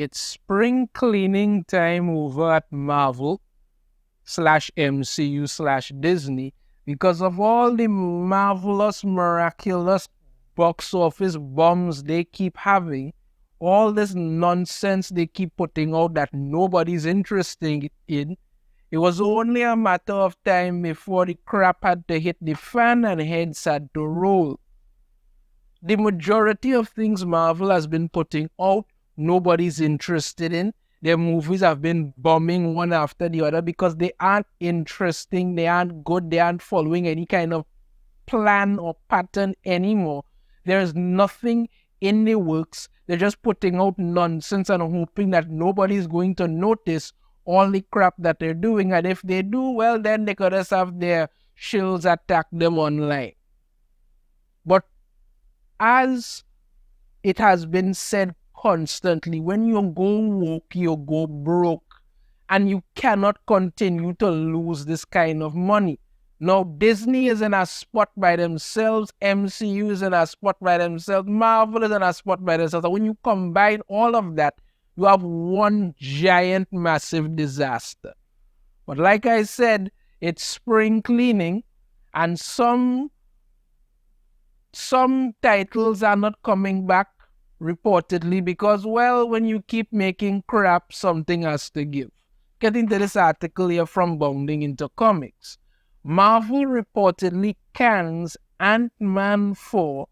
it's spring cleaning time over at Marvel slash MCU slash Disney because of all the marvelous, miraculous box office bombs they keep having, all this nonsense they keep putting out that nobody's interested in. It was only a matter of time before the crap had to hit the fan and heads had to roll. The majority of things Marvel has been putting out, nobody's interested in. Their movies have been bombing one after the other because they aren't interesting, they aren't good, they aren't following any kind of plan or pattern anymore. There's nothing in the works. They're just putting out nonsense and hoping that nobody's going to notice all the crap that they're doing. And if they do, well, then they could just have their shills attack them online. But as it has been said constantly, when you go woke, you go broke. And you cannot continue to lose this kind of money. Now, Disney is in a spot by themselves, MCU is in a spot by themselves, Marvel is in a spot by themselves. So when you combine all of that, you have one giant, massive disaster. But like I said, it's spring cleaning, and some titles are not coming back, reportedly, because, well, when you keep making crap, something has to give. Getting to this article here from Bounding into Comics. Marvel reportedly cans Ant-Man 4,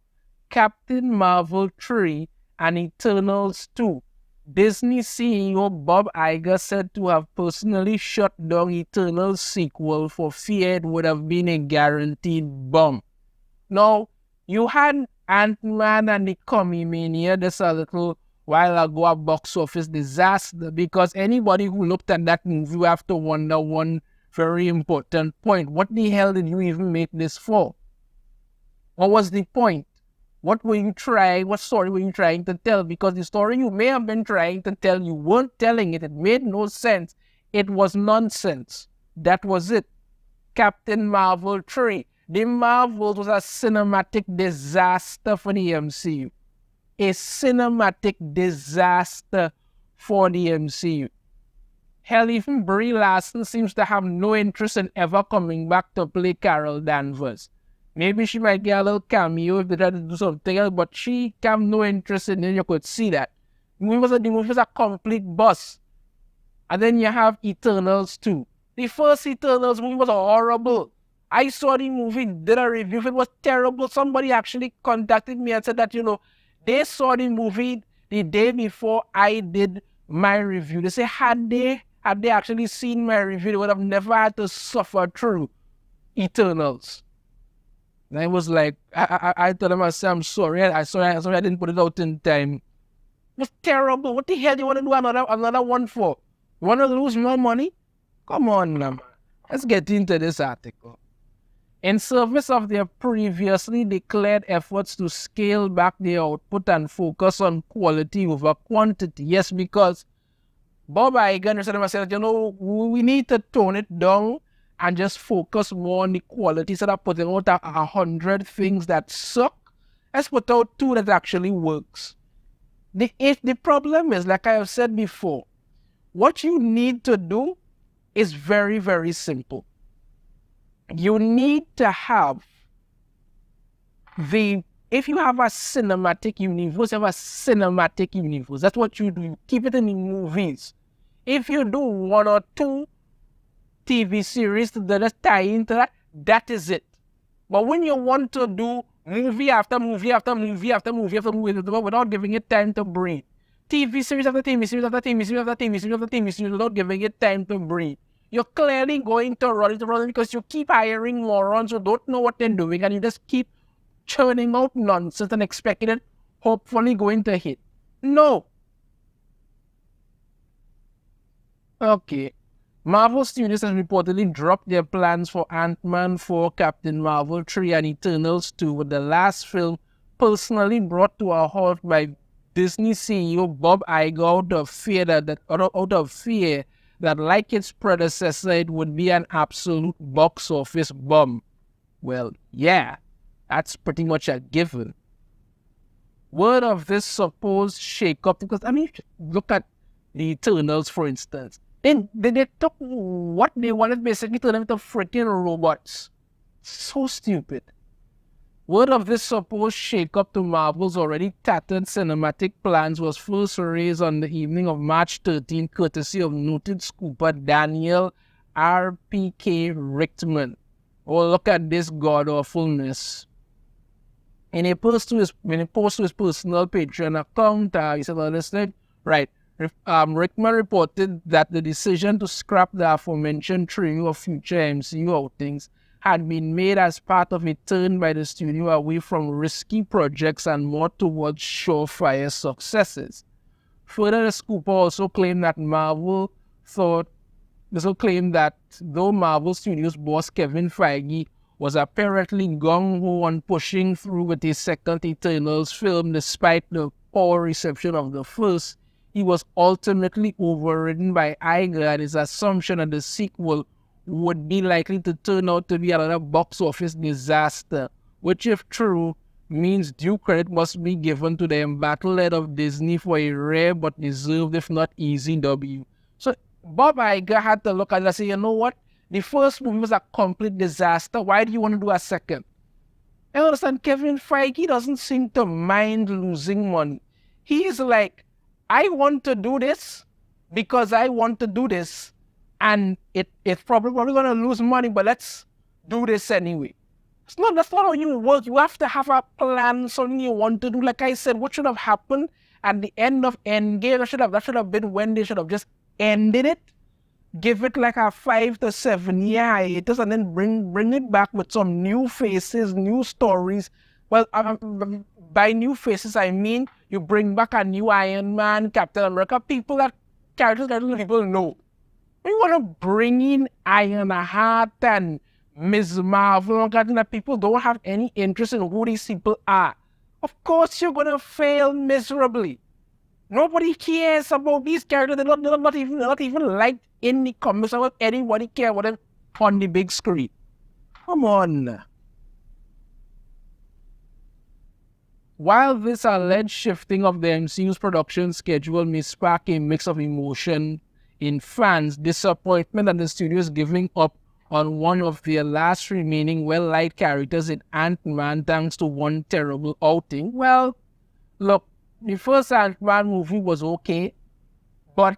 Captain Marvel 3, and Eternals 2. Disney CEO Bob Iger said to have personally shut down Eternals sequel for fear it would have been a guaranteed bomb. Now, you had Ant-Man and the Commie Mania just a little while ago, a box office disaster, because anybody who looked at that movie will have to wonder one very important point. What the hell did you even make this for? What was the point? What story were you trying to tell? Because the story you may have been trying to tell, you weren't telling it. It made no sense. It was nonsense. That was it. Captain Marvel 3. The Marvels was a cinematic disaster for the MCU. A cinematic disaster for the MCU. Hell, even Brie Larson seems to have no interest in ever coming back to play Carol Danvers. Maybe she might get a little cameo if they try to do something else, but she have no interest in it. You could see that. The movie was a complete bust. And then you have Eternals 2. The first Eternals movie was horrible. I saw the movie, did a review. It was terrible. Somebody actually contacted me and said that, they saw the movie the day before I did my review. They say, had they actually seen my review, they would have never had to suffer through Eternals. And I was like, I told them, I said, I'm sorry. I'm sorry I didn't put it out in time. It was terrible. What the hell do you want to do another one for? You want to lose more money? Come on, man. Let's get into this article. In service of their previously declared efforts to scale back their output and focus on quality over quantity. Yes, because Bob Iger said to myself, we need to tone it down and just focus more on the quality instead of putting out 100 things that suck. Let's put out 2 that actually works. The problem is, like I have said before, what you need to do is very, very simple. You need to have if you have a cinematic universe, you have a cinematic universe. That's what you do. You keep it in the movies. If you do 1 or 2 TV series that tie into that, that is it. But when you want to do movie after movie after movie after movie after movie without giving it time to breathe, TV series after TV series after TV series after TV series after TV series without giving it time to breathe, you're clearly going to run it because you keep hiring morons who don't know what they're doing, and you just keep churning out nonsense and expecting it hopefully going to hit. No. Okay. Marvel Studios has reportedly dropped their plans for Ant-Man 4, Captain Marvel 3, and Eternals 2, with the last film personally brought to a halt by Disney CEO Bob Iger out of fear that, like its predecessor, it would be an absolute box office bomb. Well, yeah, that's pretty much a given. Word of this supposed shake-up, because, look at the Eternals, for instance. They took what they wanted, basically turn them into freaking robots. So stupid. Word of this supposed shake-up to Marvel's already tattered cinematic plans was first raised on the evening of March 13, courtesy of noted scooper Daniel R.P.K. Richtman. Oh, look at this god-awfulness. In a post to his personal Patreon account, he said, listen, right, Rickman reported that the decision to scrap the aforementioned trio of future MCU outings had been made as part of a turn by the studio away from risky projects and more towards surefire successes. Further, the scooper also claimed that though Marvel Studios boss Kevin Feige was apparently gung-ho on pushing through with his second Eternals film despite the poor reception of the first, he was ultimately overridden by Iger and his assumption that the sequel would be likely to turn out to be another box office disaster, which, if true, means due credit must be given to the embattled head of Disney for a rare but deserved, if not easy, W. So Bob Iger had to look at it and say, you know what? The first movie was a complete disaster. Why do you want to do a second? I understand Kevin Feige doesn't seem to mind losing money. He is like, I want to do this because I want to do this. And it's probably going to lose money, but let's do this anyway. That's not how you work. You have to have a plan, something you want to do. Like I said, what should have happened at the end of Endgame? That should have been when they should have just ended it. Give it like a 5 to 7 year hiatus and then bring it back with some new faces, new stories. Well, by new faces, I mean you bring back a new Iron Man, Captain America, characters that people know. You want to bring in Ironheart and Ms. Marvel, that people don't have any interest in who these people are. Of course, you're going to fail miserably. Nobody cares about these characters. They're not even liked in the comics. About anybody care about them on the big screen. Come on. While this alleged shifting of the MCU's production schedule may spark a mix of emotion in fans, disappointment at the studios giving up on one of their last remaining well-liked characters in Ant-Man thanks to one terrible outing. Well, look, the first Ant-Man movie was okay, but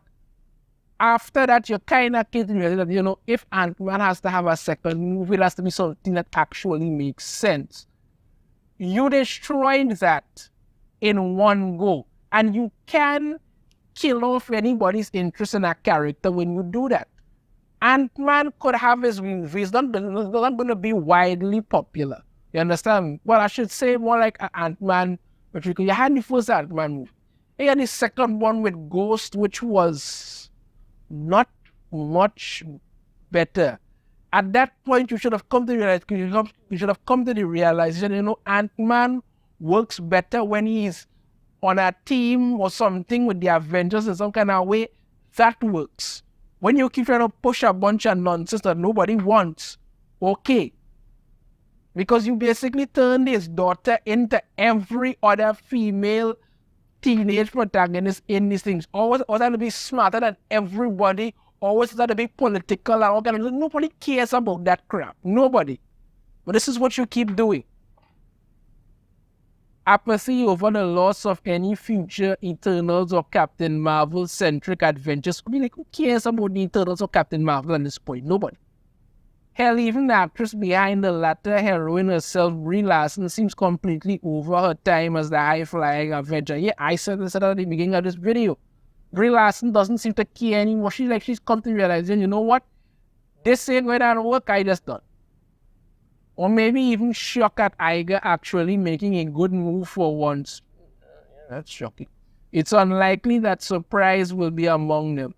after that, you kind of get to realize that, if Ant-Man has to have a second movie, it has to be something that actually makes sense. You destroyed that in one go, and you can kill off anybody's interest in a character when you do that. Ant-Man could have his movies, not going to be widely popular. You understand? Well, I should say more like Ant-Man, but you had the first Ant-Man movie. You had the second one with Ghost, which was not much better. At that point, you should have come to the realization, Ant-Man works better when he's on a team or something with the Avengers in some kind of way. That works. When you keep trying to push a bunch of nonsense that nobody wants, okay. Because you basically turned his daughter into every other female teenage protagonist in these things. Always trying to be smarter than everybody. Always trying to be political and all kind of. Nobody cares about that crap. Nobody. But this is what you keep doing. Apathy over the loss of any future Eternals or Captain Marvel-centric adventures. I mean, like, who cares about the Eternals or Captain Marvel at this point? Nobody. Hell, even the actress behind the latter heroine herself, Brie Larson, seems completely over her time as the high-flying Avenger. Yeah, I said this at the beginning of this video. Brie Larson doesn't seem to care anymore. She's come to realizing, you know what? This ain't going to work, I just done. Or maybe even shock at Iger actually making a good move for once. That's shocking. It's unlikely that surprise will be among them.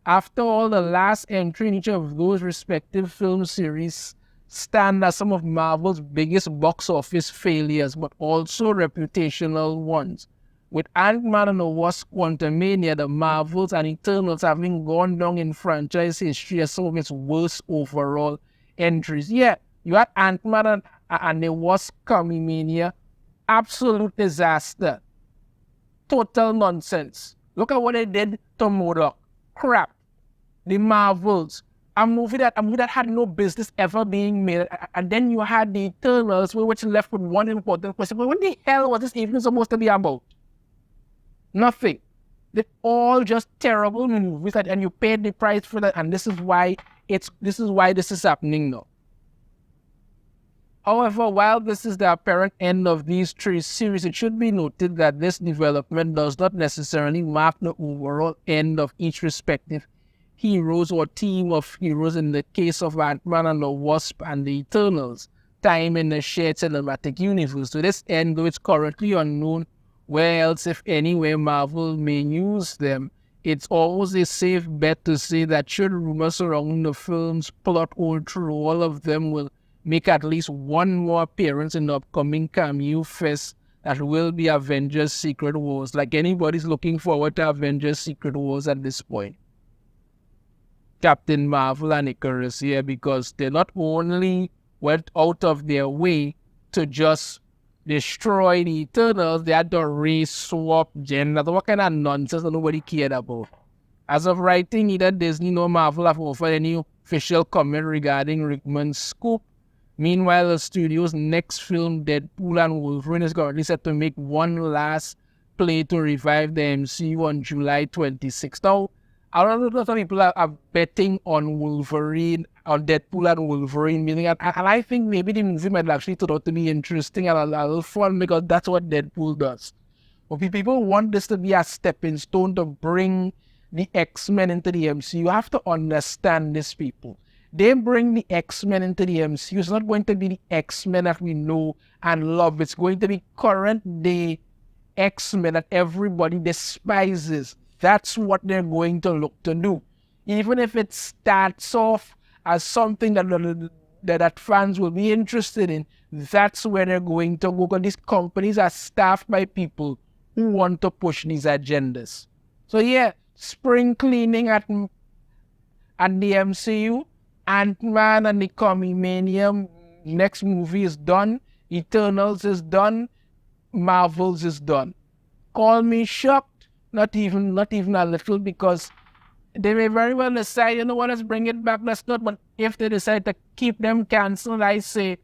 After all, the last entry in each of those respective film series stand as some of Marvel's biggest box office failures, but also reputational ones. With Ant-Man and the Wasp: Quantumania, the Marvels and Eternals having gone down in franchise history as some of its worst overall entries. Yeah, you had Ant-Man and the Wasp: Quantumania, absolute disaster. Total nonsense. Look at what they did to MODOK. Crap. The Marvels. A movie that had no business ever being made. And then you had the Eternals, which left with one important question. What the hell was this even supposed to be about? Nothing. They're all just terrible movies, and you paid the price for that, and this is why this is happening now. However, while this is the apparent end of these three series, it should be noted that this development does not necessarily mark the overall end of each respective heroes or team of heroes. In the case of Ant-Man and the Wasp and the Eternals, time in the shared cinematic universe. To this end, though it's currently unknown where else, if anywhere, Marvel may use them, it's always a safe bet to say that should rumors surrounding the film's plot hold true, all of them will make at least one more appearance in the upcoming cameo fest that will be Avengers Secret Wars. Like anybody's looking forward to Avengers Secret Wars at this point. Captain Marvel and Icarus here, because they not only went out of their way to just destroy the Eternals, they had to race swap genders. What kind of nonsense that nobody cared about? As of writing, neither Disney nor Marvel have offered any official comment regarding Rickman's scoop. Meanwhile, the studio's next film, Deadpool and Wolverine, is currently set to make one last play to revive the MCU on July 26th. Now, a lot of people are betting on Wolverine, on Deadpool and Wolverine, meaning, and I think maybe the movie might actually turn out to be interesting and a little fun, because that's what Deadpool does. But people want this to be a stepping stone to bring the X-Men into the MCU. You have to understand these people. They bring the X-Men into the MCU. It's not going to be the X-Men that we know and love. It's going to be current day X-Men that everybody despises. That's what they're going to look to do. Even if it starts off as something that fans will be interested in, that's where they're going to go. Because these companies are staffed by people who want to push these agendas. So yeah, spring cleaning at the MCU. Ant-Man and the Comimania next movie is done. Eternals is done. Marvels is done. Call me shocked. Not even a little, because they may very well decide, you know what, let's bring it back, let's not. But if they decide to keep them cancelled, I say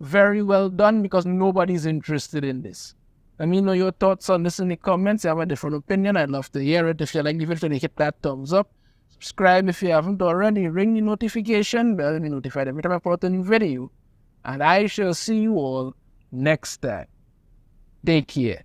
very well done, because nobody's interested in this. Let me know your thoughts on this in the comments. If you have a different opinion, I'd love to hear it. If you like the video, hit that thumbs up. Subscribe if you haven't already. Ring the notification bell to be notified every time I put a new video. And I shall see you all next time. Take care.